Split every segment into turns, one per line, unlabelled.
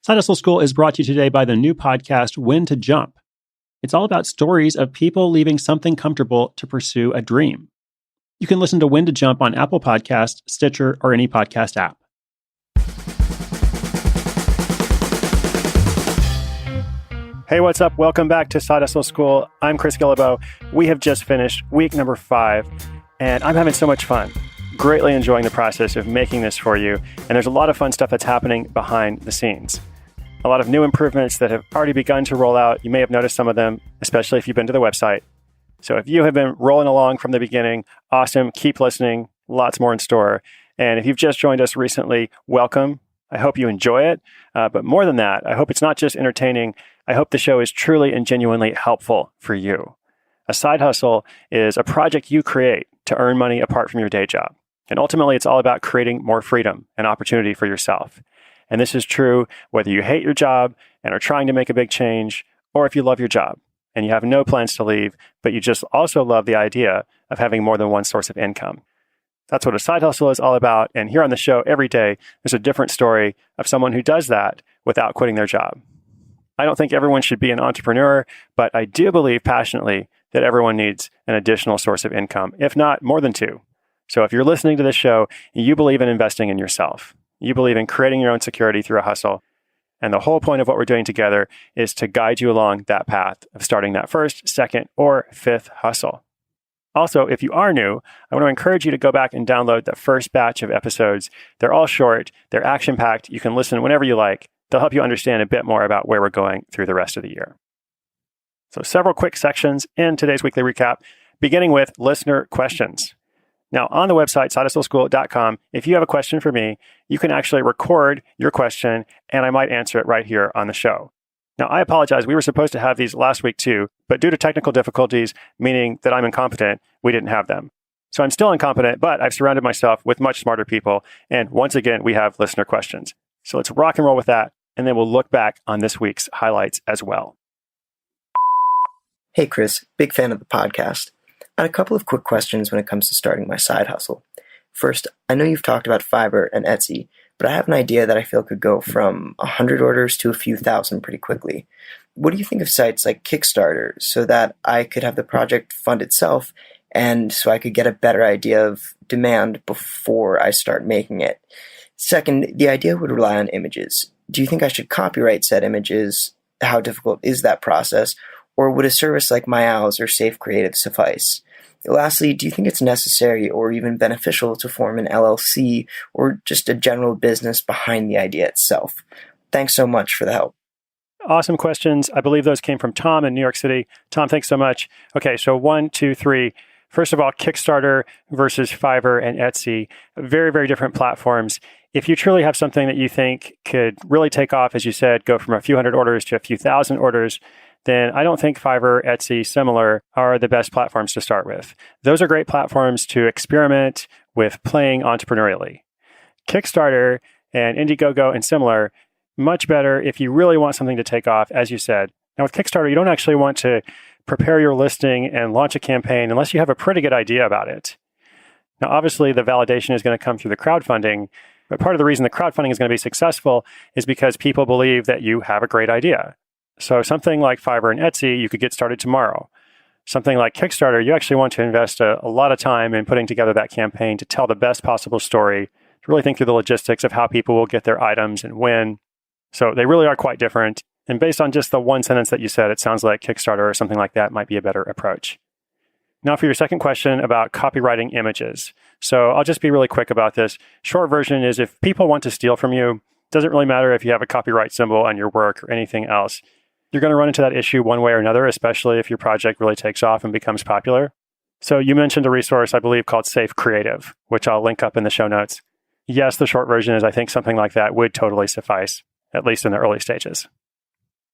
Side Hustle School is brought to you today by the new podcast, When to Jump. It's all about stories of people leaving something comfortable to pursue a dream. You can listen to When to Jump on Apple Podcasts, Stitcher, or any podcast app. Hey, what's up? Welcome back to Side Hustle School. I'm Chris Gillibo. We have just finished week number 5, and I'm having so much fun. Greatly enjoying the process of making this for you, and there's a lot of fun stuff that's happening behind the scenes. A lot of new improvements that have already begun to roll out. You may have noticed some of them, especially if you've been to the website. So if you have been rolling along from the beginning, awesome. Keep listening. Lots more in store. And if you've just joined us recently, welcome. I hope you enjoy it. But more than that, I hope it's not just entertaining. I hope the show is truly and genuinely helpful for you. A side hustle is a project you create to earn money apart from your day job. And ultimately, it's all about creating more freedom and opportunity for yourself. And this is true whether you hate your job and are trying to make a big change, or if you love your job and you have no plans to leave, but you just also love the idea of having more than one source of income. That's what a side hustle is all about. And here on the show every day, there's a different story of someone who does that without quitting their job. I don't think everyone should be an entrepreneur, but I do believe passionately that everyone needs an additional source of income, if not more than 2. So if you're listening to this show, you believe in investing in yourself. You believe in creating your own security through a hustle. And the whole point of what we're doing together is to guide you along that path of starting that first, second, or 5th hustle. Also, if you are new, I want to encourage you to go back and download the first batch of episodes. They're all short. They're action-packed. You can listen whenever you like. They'll help you understand a bit more about where we're going through the rest of the year. So several quick sections in today's weekly recap, beginning with listener questions. Now, on the website, sidehustleschool.com, if you have a question for me, you can actually record your question, and I might answer it right here on the show. Now, I apologize. We were supposed to have these last week too, but due to technical difficulties, meaning that I'm incompetent, we didn't have them. So I'm still incompetent, but I've surrounded myself with much smarter people. And once again, we have listener questions. So let's rock and roll with that, and then we'll look back on this week's highlights as well.
Hey, Chris. Big fan of the podcast. I had a couple of quick questions when it comes to starting my side hustle. First, I know you've talked about Fiverr and Etsy, but I have an idea that I feel could go from 100 orders to a few thousand pretty quickly. What do you think of sites like Kickstarter so that I could have the project fund itself and so I could get a better idea of demand before I start making it? Second, the idea would rely on images. Do you think I should copyright said images? How difficult is that process? Or would a service like My Owls or Safe Creative suffice? Lastly, do you think it's necessary or even beneficial to form an LLC or just a general business behind the idea itself? Thanks so much for the help.
Awesome questions. I believe those came from Tom in New York City. Tom, thanks so much. Okay, so 1, 2, 3. First of all, Kickstarter versus Fiverr and Etsy, very, very different platforms. If you truly have something that you think could really take off, as you said, go from a few hundred orders to a few thousand orders, then I don't think Fiverr, Etsy, similar are the best platforms to start with. Those are great platforms to experiment with playing entrepreneurially. Kickstarter and Indiegogo and similar, much better if you really want something to take off, as you said. Now with Kickstarter, you don't actually want to prepare your listing and launch a campaign unless you have a pretty good idea about it. Now, obviously, the validation is going to come through the crowdfunding, but part of the reason the crowdfunding is going to be successful is because people believe that you have a great idea. So something like Fiverr and Etsy, you could get started tomorrow. Something like Kickstarter, you actually want to invest a lot of time in putting together that campaign to tell the best possible story, to really think through the logistics of how people will get their items and when. So they really are quite different. And based on just the one sentence that you said, it sounds like Kickstarter or something like that might be a better approach. Now for your second question about copywriting images. So I'll just be really quick about this. Short version is if people want to steal from you, it doesn't really matter if you have a copyright symbol on your work or anything else. You're going to run into that issue one way or another, especially if your project really takes off and becomes popular. So you mentioned a resource, I believe, called Safe Creative, which I'll link up in the show notes. Yes, the short version is I think something like that would totally suffice, at least in the early stages.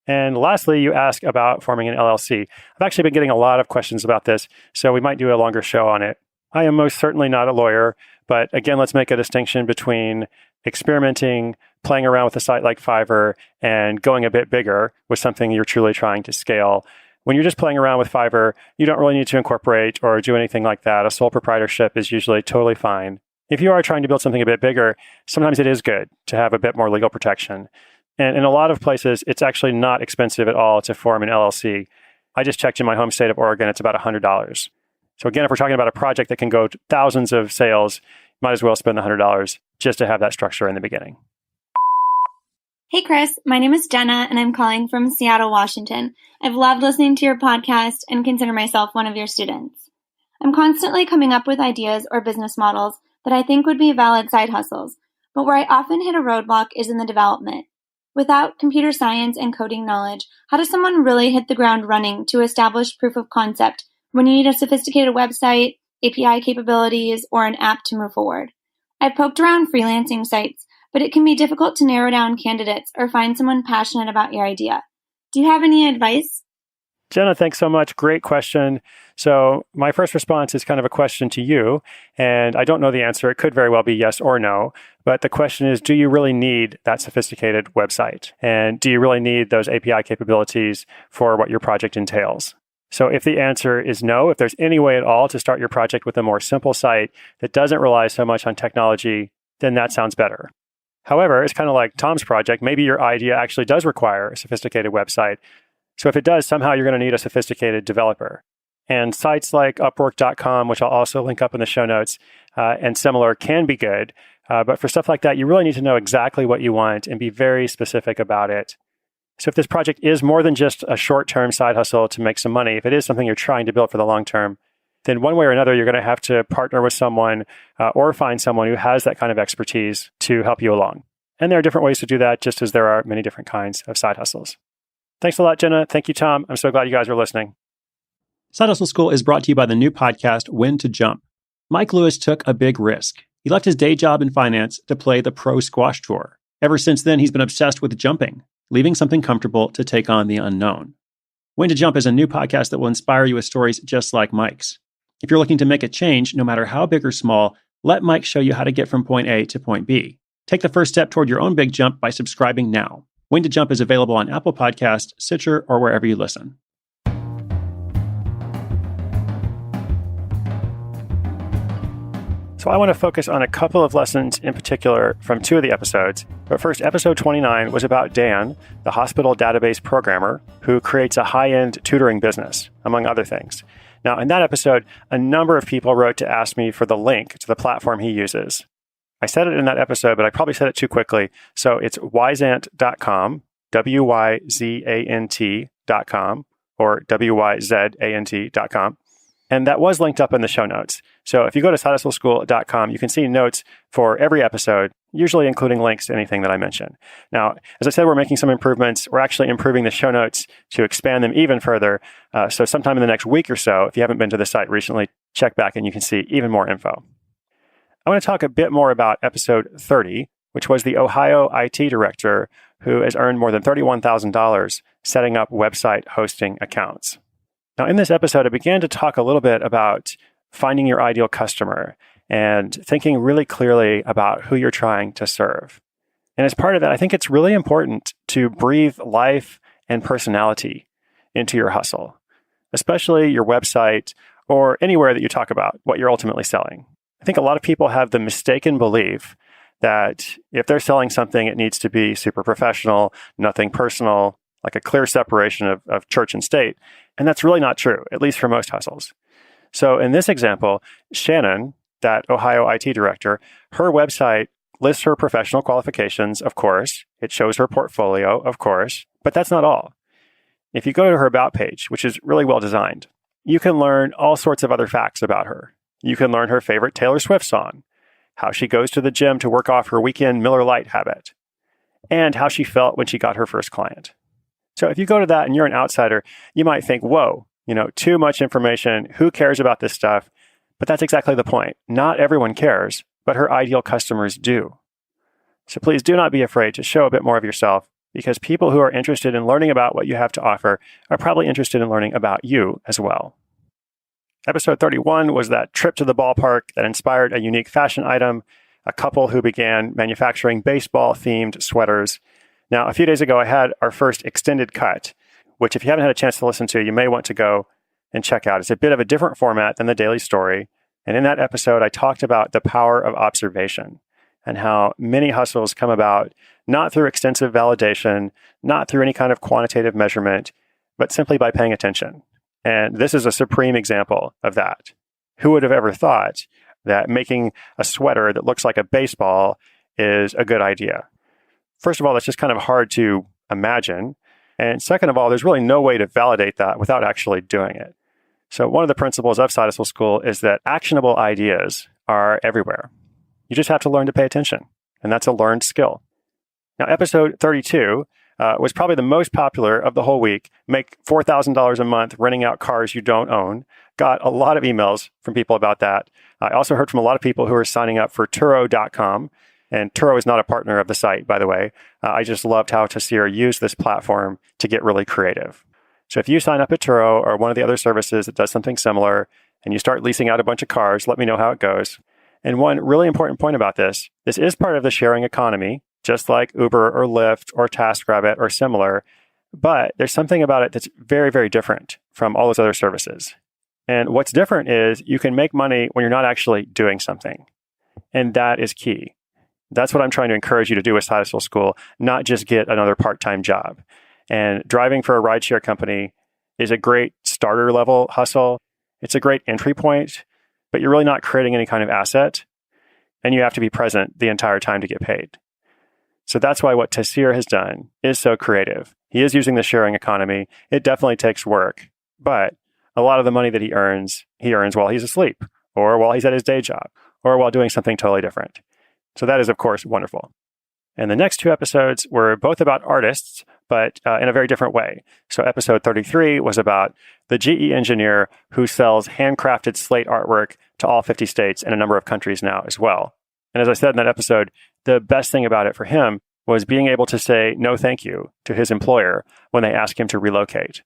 And lastly, you ask about forming an LLC. I've actually been getting a lot of questions about this, so we might do a longer show on it. I am most certainly not a lawyer, but again, let's make a distinction between experimenting, playing around with a site like Fiverr, and going a bit bigger with something you're truly trying to scale. When you're just playing around with Fiverr, you don't really need to incorporate or do anything like that. A sole proprietorship is usually totally fine. If you are trying to build something a bit bigger, sometimes it is good to have a bit more legal protection. And in a lot of places, it's actually not expensive at all to form an LLC. I just checked in my home state of Oregon, it's about $100. So again, if we're talking about a project that can go to thousands of sales, might as well spend the $100 just to have that structure in the beginning.
Hey, Chris. My name is Jenna, and I'm calling from Seattle, Washington. I've loved listening to your podcast and consider myself one of your students. I'm constantly coming up with ideas or business models that I think would be valid side hustles, but where I often hit a roadblock is in the development. Without computer science and coding knowledge, how does someone really hit the ground running to establish proof of concept when you need a sophisticated website, API capabilities, or an app to move forward? I've poked around freelancing sites, but it can be difficult to narrow down candidates or find someone passionate about your idea. Do you have any advice?
Jenna, thanks so much. Great question. So my first response is kind of a question to you, and I don't know the answer. It could very well be yes or no, but the question is, do you really need that sophisticated website? And do you really need those API capabilities for what your project entails? So if the answer is no, if there's any way at all to start your project with a more simple site that doesn't rely so much on technology, then that sounds better. However, it's kind of like Tom's project. Maybe your idea actually does require a sophisticated website. So if it does, somehow you're going to need a sophisticated developer. And sites like Upwork.com, which I'll also link up in the show notes, and similar can be good. But for stuff like that, you really need to know exactly what you want and be very specific about it. So if this project is more than just a short-term side hustle to make some money, if it is something you're trying to build for the long term, then one way or another, you're going to have to partner with someone or find someone who has that kind of expertise to help you along. And there are different ways to do that, just as there are many different kinds of side hustles. Thanks a lot, Jenna. Thank you, Tom. I'm so glad you guys are listening.
Side Hustle School is brought to you by the new podcast, When to Jump. Mike Lewis took a big risk. He left his day job in finance to play the pro squash tour. Ever since then, he's been obsessed with jumping, leaving something comfortable to take on the unknown. When to Jump is a new podcast that will inspire you with stories just like Mike's. If you're looking to make a change, no matter how big or small, let Mike show you how to get from point A to point B. Take the first step toward your own big jump by subscribing now. When to Jump is available on Apple Podcasts, Stitcher, or wherever you listen.
So I want to focus on a couple of lessons in particular from two of the episodes. But first, episode 29 was about Dan, the hospital database programmer who creates a high-end tutoring business, among other things. Now, in that episode, a number of people wrote to ask me for the link to the platform he uses. I said it in that episode, but I probably said it too quickly. So it's wyzant.com, wyzant.com, or wyzant.com. And that was linked up in the show notes. So if you go to sidehustleschool.com, you can see notes for every episode, usually including links to anything that I mention. Now, as I said, we're making some improvements. We're actually improving the show notes to expand them even further. So sometime in the next week or so, if you haven't been to the site recently, check back and you can see even more info. I want to talk a bit more about episode 30, which was the Ohio IT director who has earned more than $31,000 setting up website hosting accounts. Now, in this episode, I began to talk a little bit about finding your ideal customer and thinking really clearly about who you're trying to serve. And as part of that, I think it's really important to breathe life and personality into your hustle, especially your website or anywhere that you talk about what you're ultimately selling. I think a lot of people have the mistaken belief that if they're selling something, it needs to be super professional, nothing personal, like a clear separation of church and state. And that's really not true, at least for most hustles. So in this example, Shannon, that Ohio IT director, her website lists her professional qualifications, of course. It shows her portfolio, of course. But that's not all. If you go to her About page, which is really well designed, you can learn all sorts of other facts about her. You can learn her favorite Taylor Swift song, how she goes to the gym to work off her weekend Miller Lite habit, and how she felt when she got her first client. So if you go to that and you're an outsider, you might think, whoa, too much information. Who cares about this stuff? But that's exactly the point. Not everyone cares, but her ideal customers do. So please do not be afraid to show a bit more of yourself, because people who are interested in learning about what you have to offer are probably interested in learning about you as well. Episode 31 was that trip to the ballpark that inspired a unique fashion item, a couple who began manufacturing baseball-themed sweaters. Now, a few days ago, I had our first extended cut, which if you haven't had a chance to listen to, you may want to go and check out. It's a bit of a different format than the daily story. And in that episode, I talked about the power of observation and how many hustles come about not through extensive validation, not through any kind of quantitative measurement, but simply by paying attention. And this is a supreme example of that. Who would have ever thought that making a sweater that looks like a baseball is a good idea? First of all, that's just kind of hard to imagine. And second of all, there's really no way to validate that without actually doing it. So one of the principles of Side Hustle School is that actionable ideas are everywhere. You just have to learn to pay attention. And that's a learned skill. Now, episode 32 was probably the most popular of the whole week. Make $4,000 a month renting out cars you don't own. Got a lot of emails from people about that. I also heard from a lot of people who are signing up for Turo.com. And Turo is not a partner of the site, by the way. I just loved how Tassir used this platform to get really creative. So if you sign up at Turo or one of the other services that does something similar, and you start leasing out a bunch of cars, let me know how it goes. And one really important point about this is part of the sharing economy, just like Uber or Lyft or TaskRabbit or similar. But there's something about it that's very, very different from all those other services. And what's different is you can make money when you're not actually doing something. And that is key. That's what I'm trying to encourage you to do with Side Hustle School, not just get another part-time job. And driving for a rideshare company is a great starter level hustle. It's a great entry point, but you're really not creating any kind of asset. And you have to be present the entire time to get paid. So that's why what Tassir has done is so creative. He is using the sharing economy. It definitely takes work, but a lot of the money that he earns while he's asleep, or while he's at his day job, or while doing something totally different. So that is, of course, wonderful. And the next two episodes were both about artists, but in a very different way. So episode 33 was about the GE engineer who sells handcrafted slate artwork to all 50 states and a number of countries now as well. And as I said in that episode, the best thing about it for him was being able to say no thank you to his employer when they asked him to relocate.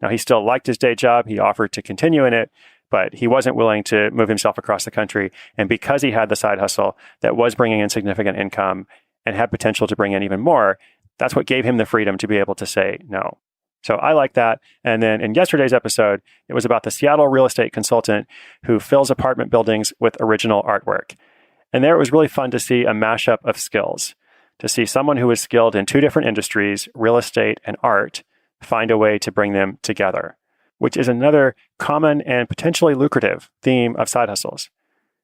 Now, he still liked his day job. He offered to continue in it, but he wasn't willing to move himself across the country. And because he had the side hustle that was bringing in significant income and had potential to bring in even more, that's what gave him the freedom to be able to say no. So I like that. And then in yesterday's episode, it was about the Seattle real estate consultant who fills apartment buildings with original artwork. And there it was really fun to see a mashup of skills, to see someone who was skilled in two different industries, real estate and art, find a way to bring them together, which is another common and potentially lucrative theme of side hustles.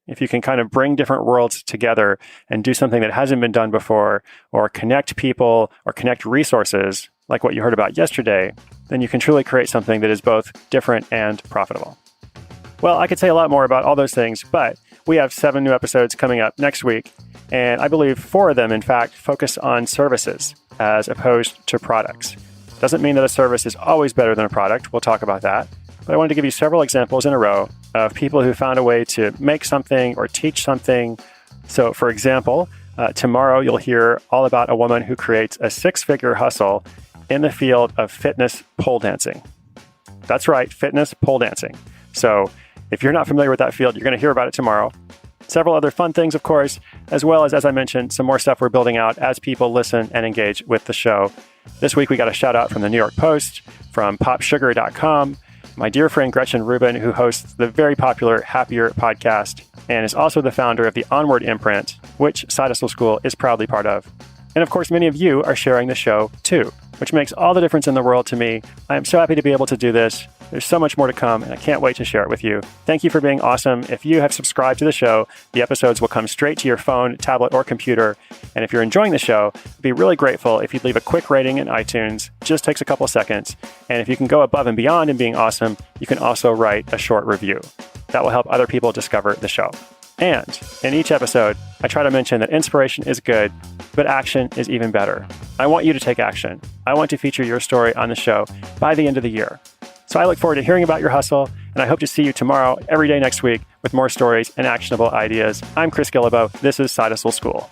If you can kind of bring different worlds together and do something that hasn't been done before, or connect people or connect resources, like what you heard about yesterday, then you can truly create something that is both different and profitable. Well, I could say a lot more about all those things, but we have 7 new episodes coming up next week. And I believe 4 of them, in fact, focus on services as opposed to products. Doesn't mean that a service is always better than a product. We'll talk about that. But I wanted to give you several examples in a row of people who found a way to make something or teach something. So, for example, tomorrow you'll hear all about a woman who creates a 6-figure hustle in the field of fitness pole dancing. That's right, fitness pole dancing. So if you're not familiar with that field, you're going to hear about it tomorrow. Several other fun things, of course, as well as I mentioned, some more stuff we're building out as people listen and engage with the show. This week, we got a shout out from the New York Post, from popsugar.com, my dear friend Gretchen Rubin, who hosts the very popular Happier podcast and is also the founder of the Onward imprint, which Side Hustle School is proudly part of. And of course, many of you are sharing the show too, which makes all the difference in the world to me. I am so happy to be able to do this. There's so much more to come, and I can't wait to share it with you. Thank you for being awesome. If you have subscribed to the show, the episodes will come straight to your phone, tablet, or computer. And if you're enjoying the show, I'd be really grateful if you'd leave a quick rating in iTunes. Just takes a couple seconds. And if you can go above and beyond in being awesome, you can also write a short review. That will help other people discover the show. And in each episode, I try to mention that inspiration is good, but action is even better. I want you to take action. I want to feature your story on the show by the end of the year. So I look forward to hearing about your hustle, and I hope to see you tomorrow, every day next week, with more stories and actionable ideas. I'm Chris Guillebeau. This is Side Hustle School.